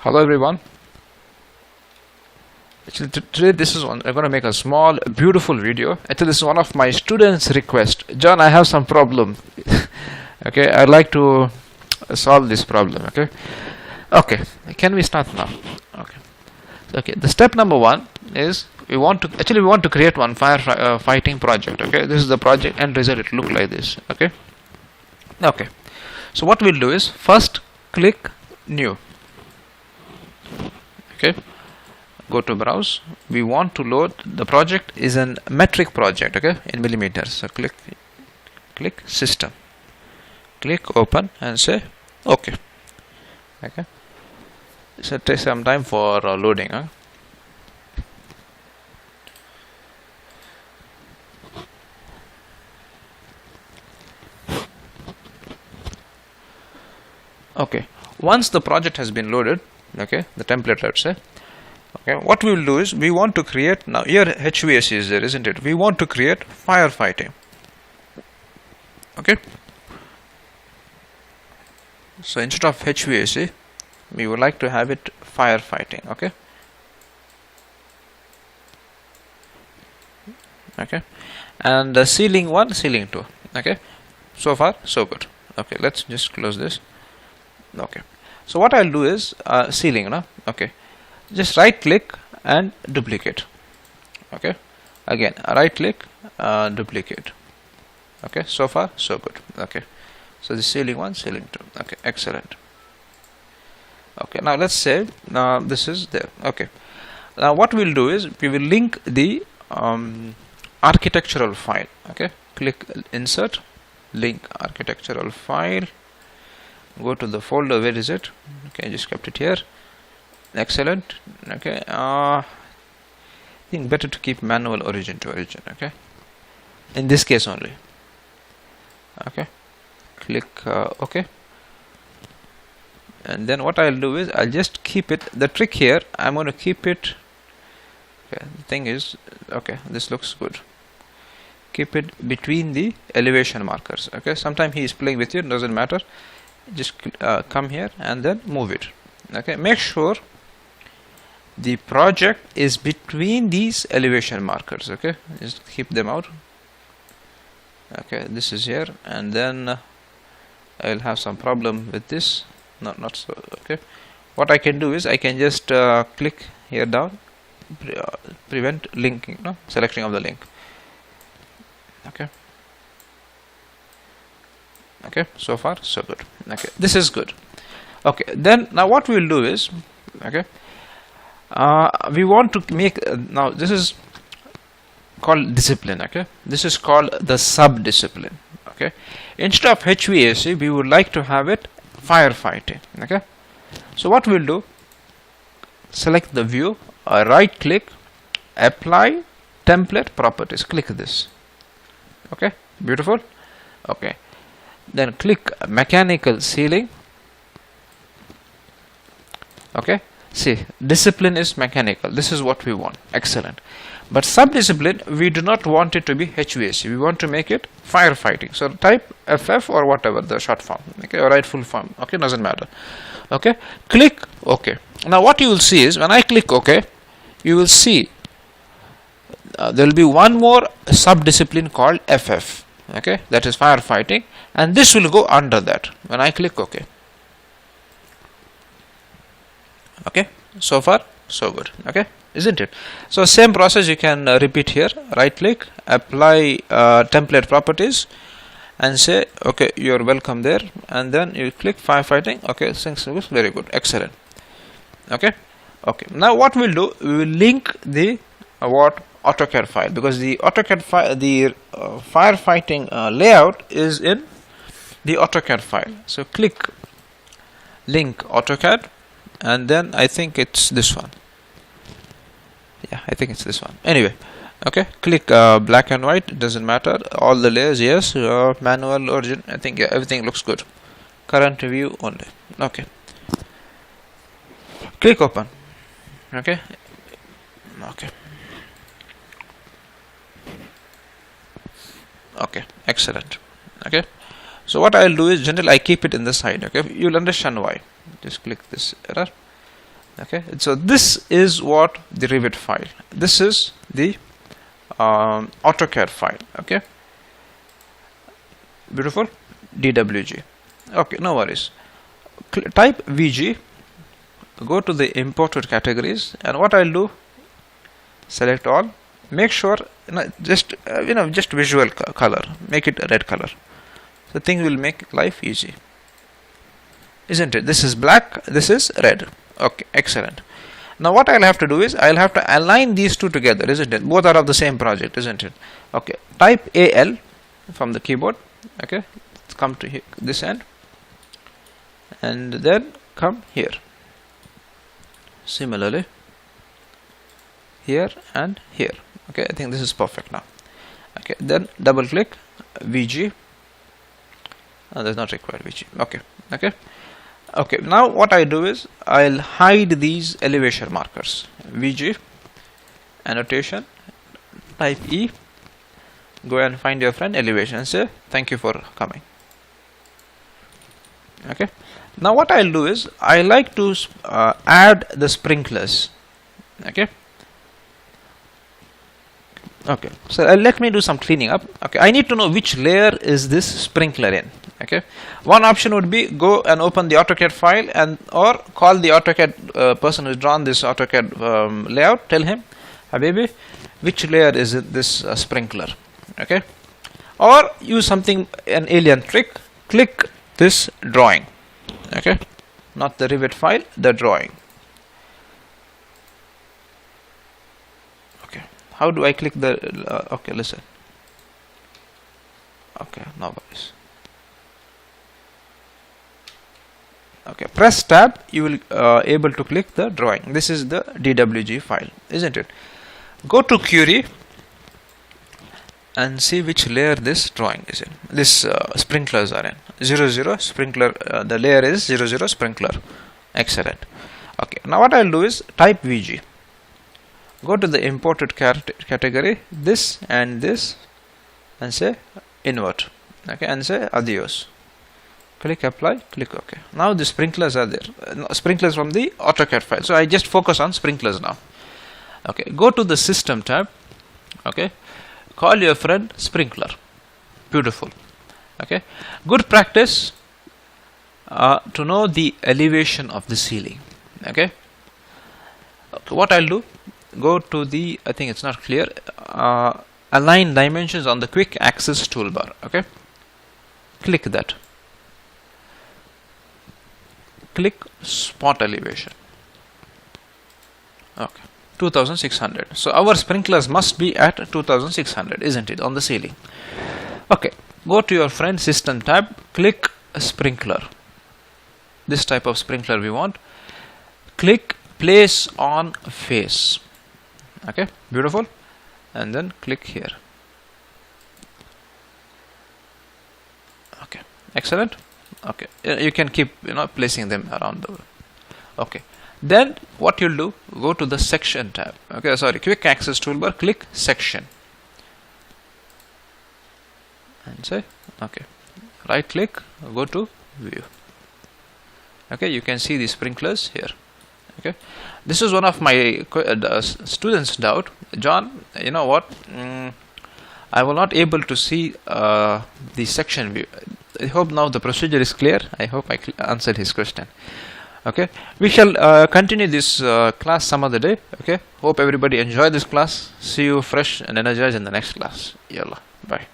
Hello everyone. Actually today I'm going to make a small beautiful video. Actually this is one of my students' request. John, I have some problem. Okay, I'd like to solve this problem. Okay, can we start now? Okay, the step number one is we want to create one firefighting project. Okay, this is the project and result. It look like this. Okay, so what we'll do is first click new. Okay, go to browse. We want to load the project is an metric project, okay, in millimeters. So click system, click open and say okay. So it takes some time for loading. Okay, once the project has been loaded, okay, the template, let's say, okay, what we will do is we want to create, now here HVAC is there, isn't it? We want to create firefighting. Okay, so instead of HVAC we would like to have it firefighting. Okay, and the ceiling 1, ceiling 2. Okay, so far so good. Okay, let's just close this. Okay, so what I'll do is ceiling, okay, just right click and duplicate. Okay, again right click, duplicate. Okay, so far so good. Okay, so the ceiling 1, ceiling 2. Okay, excellent. Okay, now let's say this is there. Okay, now what we'll do is we will link the architectural file. Okay, click insert, link architectural file, go to the folder. Where is it? Okay, I just kept it here. Excellent. Okay, I think better to keep manual origin to origin. Okay, in this case only. Okay, click OK, and then what I'll do is I'll just keep it. The trick here, I'm going to keep it. Okay, the thing is, okay, this looks good. Keep it between the elevation markers. Okay, sometimes he is playing with you, doesn't matter. Just come here and then move it. Okay, make sure the project is between these elevation markers. Okay, just keep them out. Okay, this is here, and then I'll have some problem with this. Not so. Okay, what I can do is I can just click here down, prevent linking, selecting of the link. Okay, so far so good. Okay, this is good. Okay, then now what we will do is, okay, we want to make now this is called discipline. Okay, this is called the sub discipline. Okay, instead of HVAC we would like to have it firefighting. Okay, so what we'll do, select the view, right click, apply template properties, click this. Okay, beautiful. Okay, then click mechanical ceiling. Okay, see, discipline is mechanical. This is what we want. Excellent. But sub-discipline, we do not want it to be HVAC. We want to make it firefighting. So type FF or whatever the short form. Okay, or write full form. Okay, doesn't matter. Okay, click OK. Now what you will see is when I click OK, you will see there will be one more sub-discipline called FF. Okay, that is firefighting, and this will go under that when I click OK. Okay, so far so good. Okay, isn't it? So same process you can repeat here. Right click, apply template properties, and say okay, you're welcome there, and then you click firefighting. Okay, things looks very good. Excellent. Okay, now what we'll do, we will link the AutoCAD file, because the AutoCAD file, the firefighting layout is in the AutoCAD file. So click link AutoCAD, and then I think it's this one. Yeah, I think it's this one. Anyway, okay, click black and white, it doesn't matter. All the layers, yes, manual origin, I think yeah, everything looks good. Current view only. Okay, click open. Okay, excellent. Okay, so what I'll do is generally I keep it in the side. Okay, you'll understand why. Just click this error. Okay, so this is what the Revit file. This is the AutoCAD file. Okay, beautiful. DWG. Okay, no worries. Type VG, go to the imported categories, and what I'll do, select all, make sure just visual color, make it a red color. The thing will make life easy, isn't it? This is black, this is red. Okay, excellent. Now what I'll have to do is I'll have to align these two together, isn't it? Both are of the same project, isn't it? Okay, type AL from the keyboard. Okay, let's come to here, this end, and then come here. Similarly, here and here. Okay, I think this is perfect now. Okay, then double click VG. That's not required VG. Okay, now what I do is I'll hide these elevation markers. VG, annotation, type E, go and find your friend elevation and say thank you for coming. Okay, now what I'll do is I like to add the sprinklers. Okay, so let me do some cleaning up. Okay, I need to know which layer is this sprinkler in. Okay, one option would be go and open the AutoCAD file and or call the AutoCAD person who's drawn this AutoCAD layout. Tell him, Habibi, which layer is it, this sprinkler? Okay, or use something, an alien trick. Click this drawing. Okay, not the Revit file, the drawing. Okay, how do I click the? Okay, listen. Okay, no worries. Okay, press tab, you will able to click the drawing. This is the DWG file, isn't it? Go to query and see which layer this drawing is in. This sprinklers are in 00 sprinkler. The layer is 00 sprinkler. Excellent. Okay, now what I'll do is type VG. Go to the imported category, this and this, and say invert. Okay, and say adios. Click apply, click OK. Now the sprinklers are there, sprinklers from the AutoCAD file. So I just focus on sprinklers now. Okay, go to the system tab. Okay, call your friend sprinkler. Beautiful. Okay, good practice to know the elevation of the ceiling. Okay, what I'll do, go to the, I think it's not clear, align dimensions on the quick access toolbar. Okay, click that. Click spot elevation. Okay, 2600. So our sprinklers must be at 2600, isn't it, on the ceiling? Okay, go to your friend system tab, click sprinkler. This type of sprinkler we want. Click place on face. Okay, beautiful. And then click here. Okay, excellent. Okay, you can keep placing them around the. Okay, then what you'll do, go to the section tab. Okay, sorry, quick access toolbar, click section and say okay, right click, go to view. Okay, you can see the sprinklers here. Okay, this is one of my students' doubt. John, you know what, I was not able to see the section view. I hope now the procedure is clear. I hope I answered his question. Okay, we shall continue this class some other day. Okay, hope everybody enjoyed this class. See you fresh and energized in the next class. Yalla, bye.